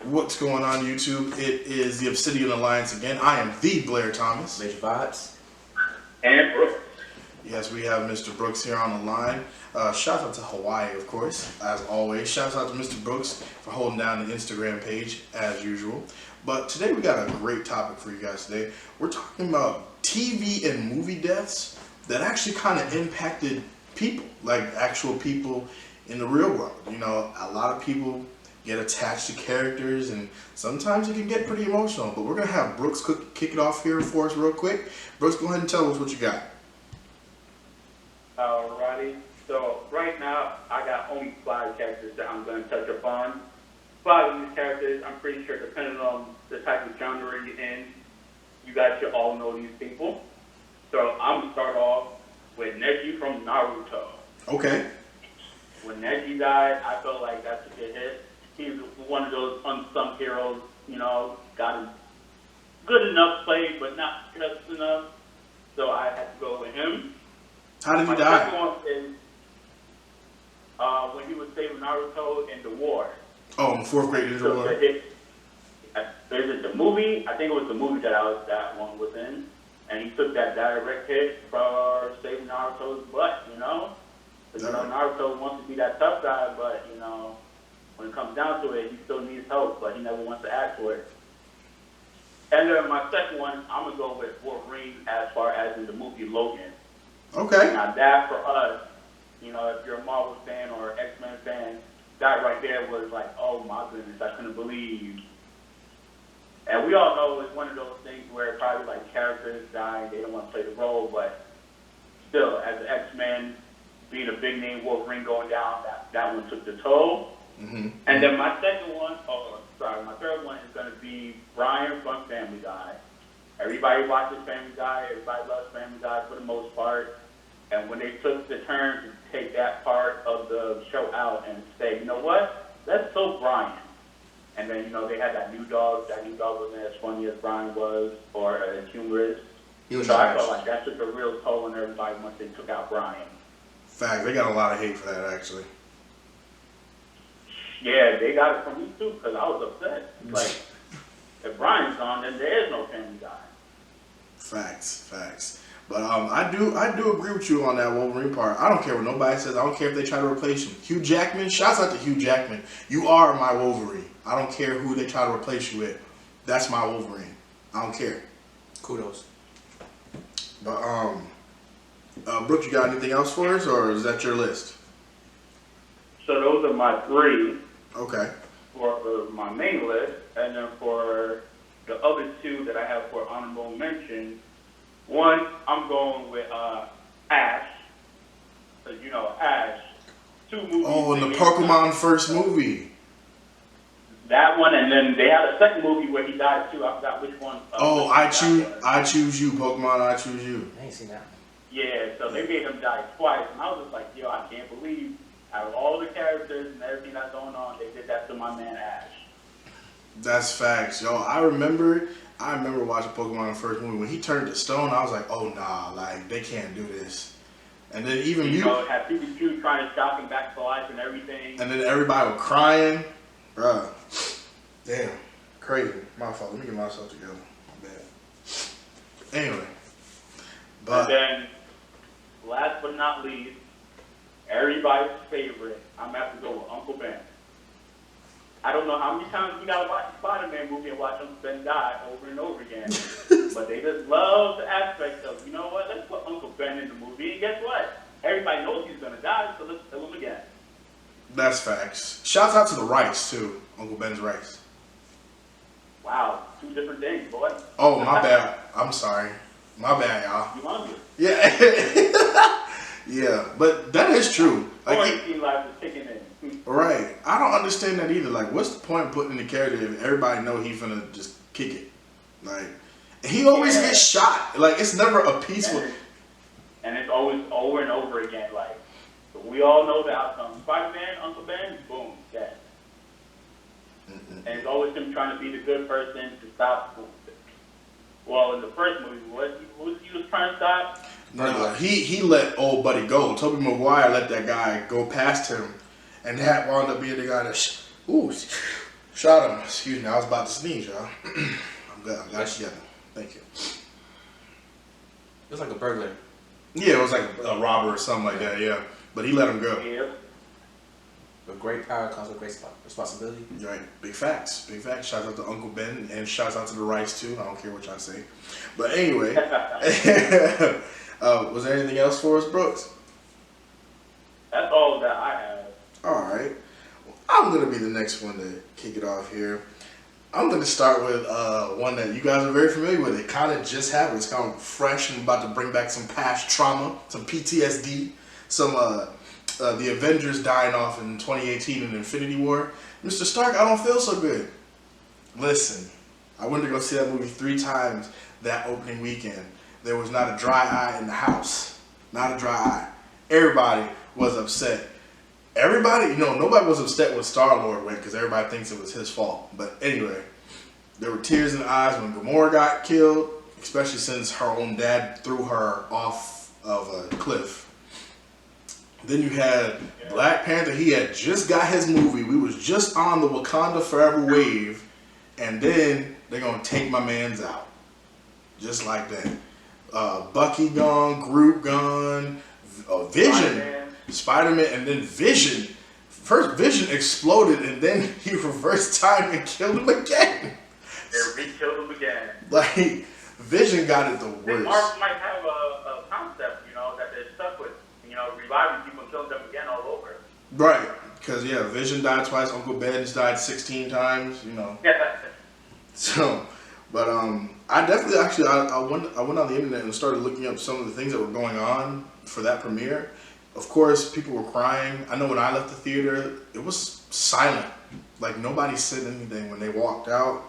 What's going on YouTube? It is the Obsidian Alliance again. I am the Blair Thomas. Major Vibes. And Brooks. Yes, we have Mr. Brooks here on the line. Shout out to Hawaii, of course, as always. Shout out to Mr. Brooks for holding down the Instagram page, as usual. But today we got a great topic for you guys today. We're talking about TV and movie deaths that actually kind of impacted people, like actual people in the real world. You know, a lot of people get attached to characters, and sometimes it can get pretty emotional. But we're going to have Brooks kick it off here for us real quick. Brooks, go ahead and tell us what you got. Alrighty. So right now, I got only 5 characters that I'm going to touch upon. 5 of these characters, I'm pretty sure, depending on the type of genre you're in, you guys should all know these people. So I'm going to start off with Neji from Naruto. Okay. When Neji died, I felt like that took a hit. He's one of those unsung heroes, you know, got a good enough play, but not just enough. So I had to go with him. How did he My die? second one is when he was saving Naruto in the war. Oh, in 4th grade Ninja War. Is it the movie? I think it was the movie that one was in. And he took that direct hit for saving Naruto's butt, you know? Because, you know, Naruto wants to be that tough guy, but, you know, when it comes down to it, he still needs help, but he never wants to ask for it. And then my second one, I'm going to go with Wolverine as far as in the movie Logan. Okay. Now that for us, you know, if you're a Marvel fan or X-Men fan, that right there was like, oh my goodness, I couldn't believe. And we all know it's one of those things where probably like characters die, they don't want to play the role, but still, as an X-Men, being a big name Wolverine going down, that one took the toll. Mm-hmm. And then my third one is going to be Brian from Family Guy. Everybody watches Family Guy, everybody loves Family Guy for the most part. And when they took the turn to take that part of the show out and say, you know what, let's throw Brian. And then, you know, they had that new dog. That new dog wasn't as funny as Brian was or as humorous. So I felt like that took a real toll on everybody once they took out Brian. Fact, they got a lot of hate for that, actually. Yeah, they got it from me too, because I was upset. Like, if Brian's gone, then there is no Family Guy. Facts. But I do agree with you on that Wolverine part. I don't care what nobody says. I don't care if they try to replace him. Hugh Jackman, shouts out to Hugh Jackman. You are my Wolverine. I don't care who they try to replace you with. That's my Wolverine. I don't care. Kudos. But Brooke, you got anything else for us, or is that your list? So those are my 3. Okay. For my main list, and then for the other 2 that I have for honorable mention, one, I'm going with Ash. Because, you know, Ash, 2 movies. Oh, in the Pokemon first movie. That one, and then they had a second movie where he died too. I forgot which one. I choose you, Pokemon, I choose you. I ain't seen that one. Yeah, so they made him die twice, and I was just like, yo, I can't believe out of all the characters and everything that's going on, they did that to my man Ash. That's facts, yo. I remember watching Pokemon in the first movie. When he turned to stone, I was like, oh nah, like they can't do this. And then even you know, had Pikachu trying to shock him back to life and everything. And then everybody was crying, bruh. Damn, crazy. My fault. Let me get myself together. Bad. Anyway, but and then last but not least, everybody's favorite, I'm gonna have to go with Uncle Ben. I don't know how many times we gotta watch the Spider-Man movie and watch Uncle Ben die over and over again. But they just love the aspect of, you know what, let's put Uncle Ben in the movie, and guess what? Everybody knows he's gonna die, so let's kill him again. that's facts. Shouts out to the rice too, Uncle Ben's rice. Wow, 2 different things, boy. Oh, my bad. I'm sorry. My bad, y'all. You hungry? Yeah. Yeah, but that is true. Like, Quarantine life is kicking in. right. I don't understand that either. Like, what's the point of putting in the character if everybody know he's finna just kick it? Like, he always gets shot. Like, it's never a peaceful. And it's always over and over again. Like, so we all know the outcome. Spider-Man, Uncle Ben, boom, dead. And it's always him trying to be the good person to stop. Well, in the first movie, what he was trying to stop? No, he let old buddy go. Tobey Maguire let that guy go past him, and that wound up being the guy that Shot him. Excuse me, I was about to sneeze, y'all. I'm good. I got you together. Thank you. It was like a burglar. Yeah, it was like a robber or something like that, yeah. But he let him go. Yeah. With great power comes with great responsibility. Right. Big facts. Big facts. Shout out to Uncle Ben and shouts out to the Rice too. I don't care what y'all say. But anyway. Was there anything else for us, Brooks? That's all that I have. Alright. Well, I'm gonna be the next one to kick it off here. I'm gonna start with one that you guys are very familiar with. It kind of just happened. It's kind of fresh and about to bring back some past trauma, some PTSD, some the Avengers dying off in 2018 in Infinity War. Mr. Stark, I don't feel so good. Listen, I went to go see that movie 3 times that opening weekend. There was not a dry eye in the house. Not a dry eye. Everybody was upset. Everybody, nobody was upset when Star-Lord went because everybody thinks it was his fault. But anyway, there were tears in the eyes when Gamora got killed, especially since her own dad threw her off of a cliff. Then you had Black Panther. He had just got his movie. We was just on the Wakanda Forever wave. And then they're going to take my mans out. Just like that. Bucky gone, Groot gone, Vision, Spider-Man, and then Vision. First Vision exploded and then he reversed time and killed him again. They killed him again. Like, Vision got it the worst. Marvel might have a concept, that they're stuck with. Reviving people and killing them again all over. Right, because Vision died twice. Uncle Ben's died 16 times. So, but I definitely I went on the internet and started looking up some of the things that were going on for that premiere. Of course, people were crying. I know when I left the theater, it was silent. Like nobody said anything when they walked out.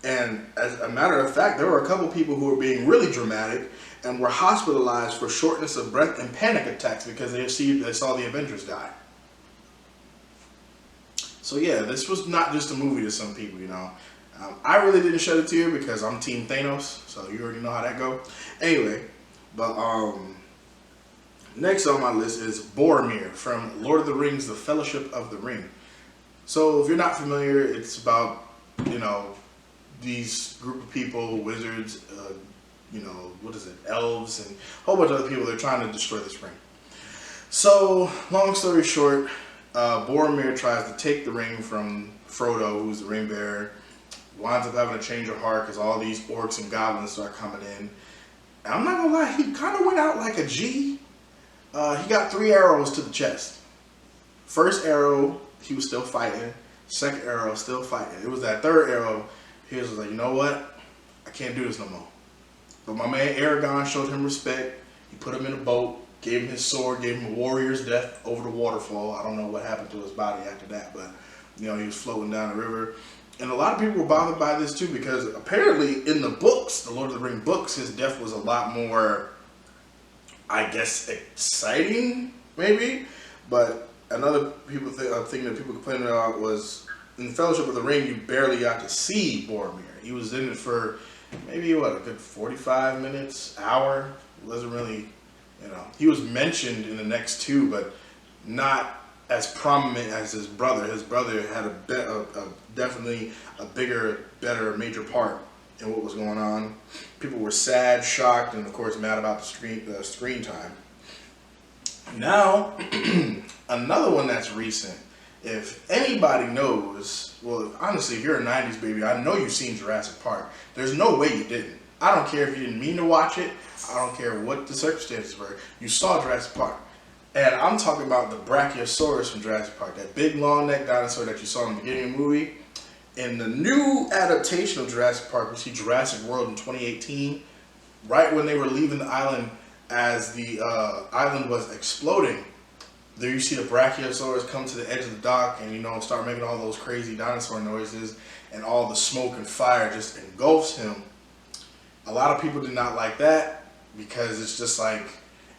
And as a matter of fact, there were a couple people who were being really dramatic and were hospitalized for shortness of breath and panic attacks because they saw the Avengers die. So yeah, this was not just a movie to some people, I really didn't shed a tear because I'm Team Thanos, so you already know how that go. Anyway, but next on my list is Boromir from Lord of the Rings: The Fellowship of the Ring. So if you're not familiar, it's about, these group of people, wizards, elves, and a whole bunch of other people. They're trying to destroy this ring. So, long story short, Boromir tries to take the ring from Frodo, who's the ring bearer, winds up having a change of heart because all these orcs and goblins start coming in. And I'm not gonna lie, he kind of went out like a G. He got 3 arrows to the chest. First arrow, he was still fighting. Second arrow, still fighting. It was that third arrow, he was like, you know what? I can't do this no more. But my man Aragorn showed him respect. He put him in a boat, gave him his sword, gave him a warrior's death over the waterfall. I don't know what happened to his body after that, but he was floating down the river. And a lot of people were bothered by this too because apparently in the books, the Lord of the Rings books, his death was a lot more, I guess, exciting, maybe. But another thing that people complained about was in Fellowship of the Ring, you barely got to see Boromir. He was in it for maybe, a good 45 minutes, hour. It wasn't really, He was mentioned in the next 2, but not as prominent as his brother. His brother had definitely a bigger, better, major part in what was going on. People were sad, shocked, and of course mad about the screen time. Now, another one that's recent. If anybody knows, well, honestly, if you're a 90s baby, I know you've seen Jurassic Park. There's no way you didn't. I don't care if you didn't mean to watch it. I don't care what the circumstances were. You saw Jurassic Park. And I'm talking about the Brachiosaurus from Jurassic Park, that big long-necked dinosaur that you saw in the beginning of the movie. In the new adaptation of Jurassic Park, we see Jurassic World in 2018, right when they were leaving the island as the island was exploding. There you see the Brachiosaurus come to the edge of the dock and, start making all those crazy dinosaur noises, and all the smoke and fire just engulfs him. A lot of people did not like that because it's just like,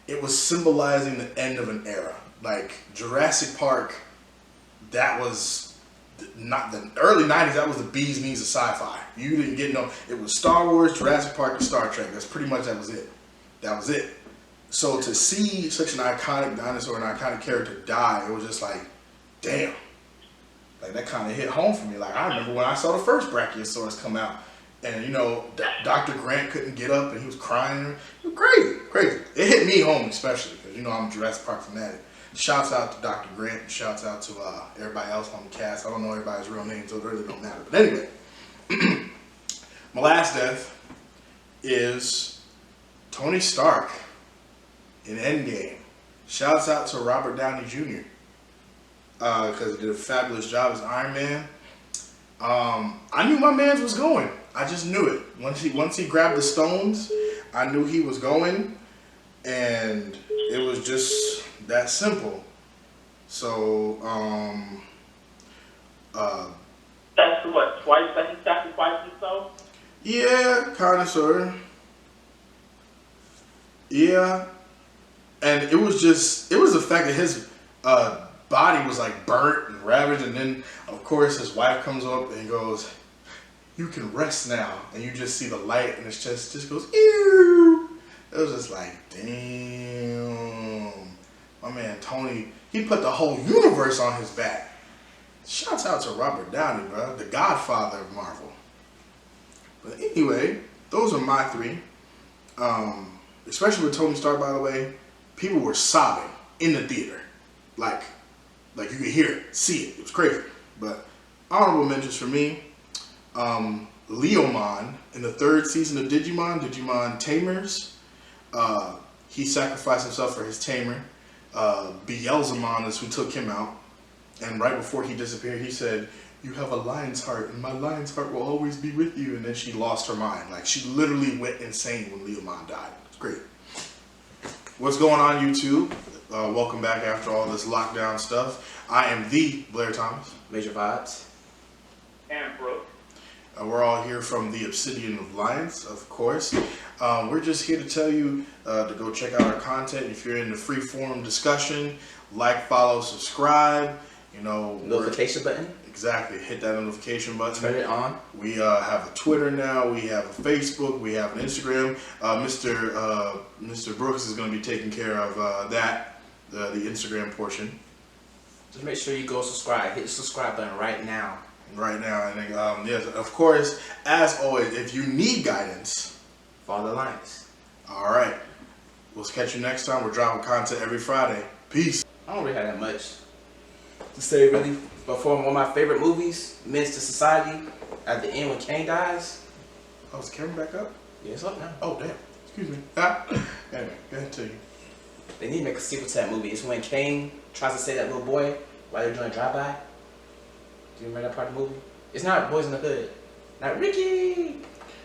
it was symbolizing the end of an era. Like Jurassic Park, that was not the early 90s, that was the bee's knees of sci-fi. You didn't get it was Star Wars, Jurassic Park, and Star Trek. That's pretty much, that was it. That was it. So to see such an iconic dinosaur, an iconic character die, it was just like, damn. Like that kind of hit home for me. Like I remember when I saw the first Brachiosaurus come out, and you know Dr. Grant couldn't get up and he was crying. It was crazy, crazy. It hit me home especially because you know I'm a Jurassic Park fanatic. Shouts out to Dr. Grant. And shouts out to everybody else on the cast. I don't know everybody's real names, so it really don't matter. But anyway, my last death is Tony Stark in Endgame. Shouts out to Robert Downey Jr. Because he did a fabulous job as Iron Man. I knew my man was going. I just knew it. Once he grabbed the stones, I knew he was going, and it was just that simple. So, That's what, twice that he sacrificed himself? yeah, kind of, sort of. Yeah, and it was the fact that his body was like burnt and ravaged, and then of course his wife comes up and goes, "You can rest now," and you just see the light, and it's just goes, "Ew." It was just like, damn, my man Tony, he put the whole universe on his back. Shouts out to Robert Downey, bro, the Godfather of Marvel. But anyway, those are my three. Especially with Tony Stark, by the way, people were sobbing in the theater, like you could hear it, see it. It was crazy. But honorable mentions for me, Leomon in the 3rd season of Digimon Tamers. He sacrificed himself for his tamer. Beelzemon is who took him out. And right before he disappeared, he said, "You have a lion's heart, and my lion's heart will always be with you." And then she lost her mind. Like, she literally went insane when Leomon died. It's great. What's going on, YouTube? Welcome back after all this lockdown stuff. I am the Blair Thomas. Major Vibes. And Brooke. We're all here from the Obsidian of Lions, of course. We're just here to tell you to go check out our content. If you're in the free form discussion, like, follow, subscribe. You know, Notification button. Exactly. Hit that notification button. Turn it on. We have a Twitter now. We have a Facebook. We have an Instagram. Mr. Brooks is going to be taking care of that, the Instagram portion. Just make sure you go subscribe. Hit the subscribe button right now. Right now, and yes, of course, as always, if you need guidance, Follow the lines. all right. We'll catch you next time. We're dropping content every Friday. Peace. I don't really have that much to say, really. But for one of my favorite movies, Menace to Society, at the end when Kane dies. Oh, is Karen back up? Yeah, it's up now. Oh, damn. Excuse me. Anyway, go ahead to you. They need to make a sequel to that movie. It's when Kane tries to save that little boy while they're doing a drive-by. Do you remember that part of the movie? It's not Boys in the Hood. Not Ricky.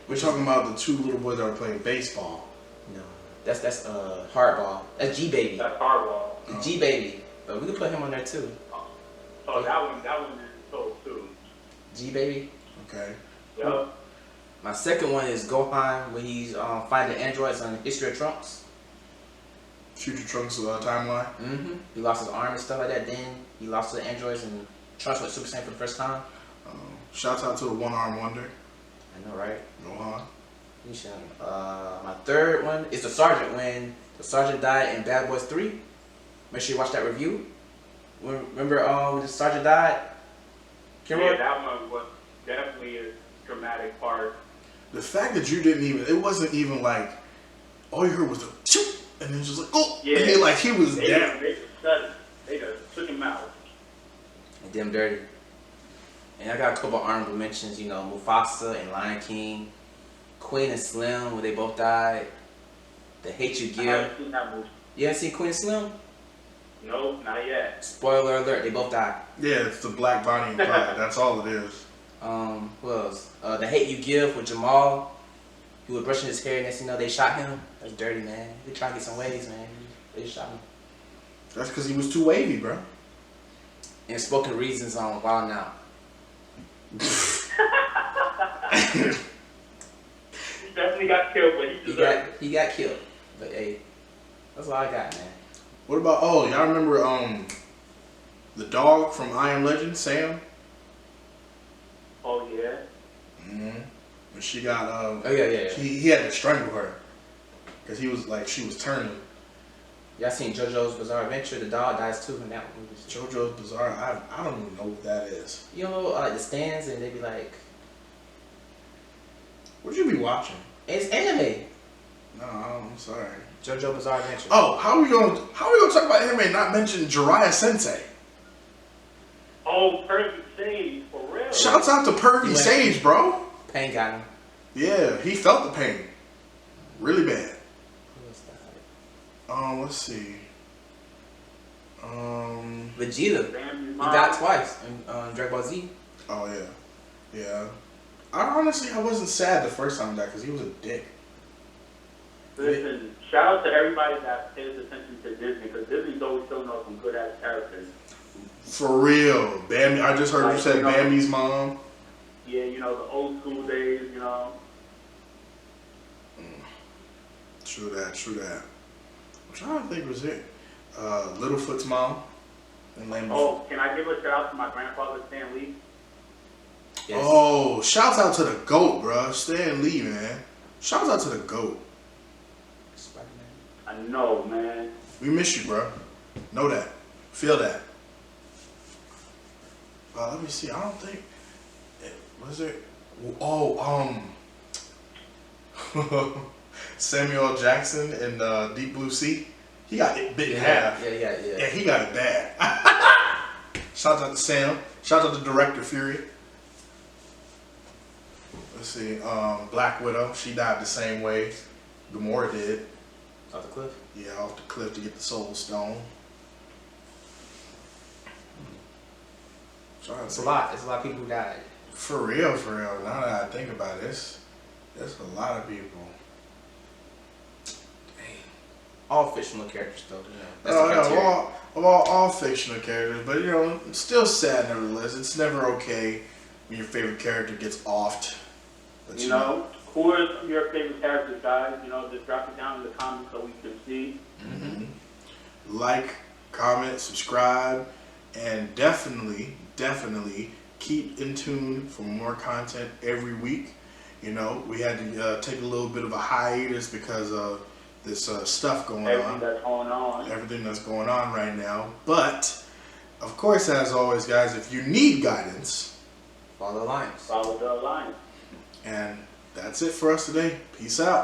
We're talking about the 2 little boys that were playing baseball. No, that's Hardball. That's G Baby. That's Hardball. G Baby. But we can put him on there too. Oh, that one is so too. G Baby. Okay. Yup. My second one is Gohan when he's finding androids on the History of Trunks. Future Trunks timeline. Mm-hmm. He lost his arm and stuff like that. Then he lost to the androids and Trunks went Super Saiyan for the first time. Shouts out to the One-Arm Wonder. I know, right? Gohan. My third one is the Sergeant when the Sergeant died in Bad Boys 3. Make sure you watch that review. Remember when the Sergeant died? Yeah, that one was definitely a dramatic part. The fact that you didn't even, it wasn't even like, all you heard was the choop, and then just like, oh, Yeah. and then like he was They down. just took him out. And Them Dirty. And I got a couple honorable mentions, you know, Mufasa and Lion King, Queen and Slim, where they both died, The Hate You I Give. haven't seen that movie. You haven't seen Queen and Slim? No, not yet. Spoiler alert, they both died. Yeah, it's the Black Bonnie and Clyde. That's all it is. Who else? The Hate You Give with Jamal. He was brushing his hair and next thing you know, they shot him. That's dirty, man. They trying to get some waves, man. They shot him. That's because he was too wavy, bro. And Spoken Reasons on Wild Now. He definitely got killed, but He got killed. But hey, that's all I got, man. What about, oh, y'all remember the dog from I Am Legend, Sam? Oh yeah. Mm-hmm. When she got, Oh yeah. he had to strangle her. Because he was like, she was turning. Y'all seen JoJo's Bizarre Adventure? The dog dies too in that movie. JoJo's Bizarre. I don't even know what that is. You know, like the stands, and they be like, What you be watching? it's anime. No, I'm sorry. JoJo Bizarre Adventure. Oh, how are we gonna talk about anime and not mention Jiraiya Sensei? Oh, Perfect Sage, for real. Shouts out to Pervy Yeah. Sage, bro. Pain got him. Yeah, he felt the pain. Really bad. Who else died? Let's see. Vegeta. Bambi's He mom. died twice in Dragon Ball Z. Oh yeah. Yeah. I wasn't sad the first time he died because he was a dick. Listen, shout out to everybody that pays attention to Disney, because Disney's always showing off some good ass characters. For real. Bambi, I just heard you Like, said you know- Bambi's mom. Yeah, you know, the old school days, you know. True that. I'm trying to think, was it Littlefoot's mom? And Land Before- Oh, can I give a shout out to my grandfather, Stan Lee? Yes. Oh, shouts out to the GOAT, bro. Stan Lee, man. Shouts out to the GOAT. Spider-Man. I know, man. We miss you, bro. Know that. Feel that. Let me see. I don't think. Was it? Oh, Samuel Jackson in Deep Blue Sea. He got it bit in half. Yeah. He got it bad. Shout out to Sam. Shout out to Director Fury. Let's see. Black Widow. She died the same way Gamora did. Off the cliff. Yeah, off the cliff to get the Soul Stone. It's a lot. It's a lot of people who died. For real. Now that I think about it, there's a lot of people. All fictional characters, though. You know, that's Oh, the yeah, criteria. all fictional characters, but you know, it's still sad nevertheless. It's never okay when your favorite character gets offed. But You know, who are some of your favorite characters, guys? You know, just drop it down in the comments so we can see. Like, comment, subscribe, and definitely keep in tune for more content every week. You know, we had to take a little bit of a hiatus because of this stuff going Everything on. that's going on. Everything that's going on right now. But, of course, as always, guys, if you need guidance, Follow the lines. Follow the alliance. and that's it for us today. Peace out.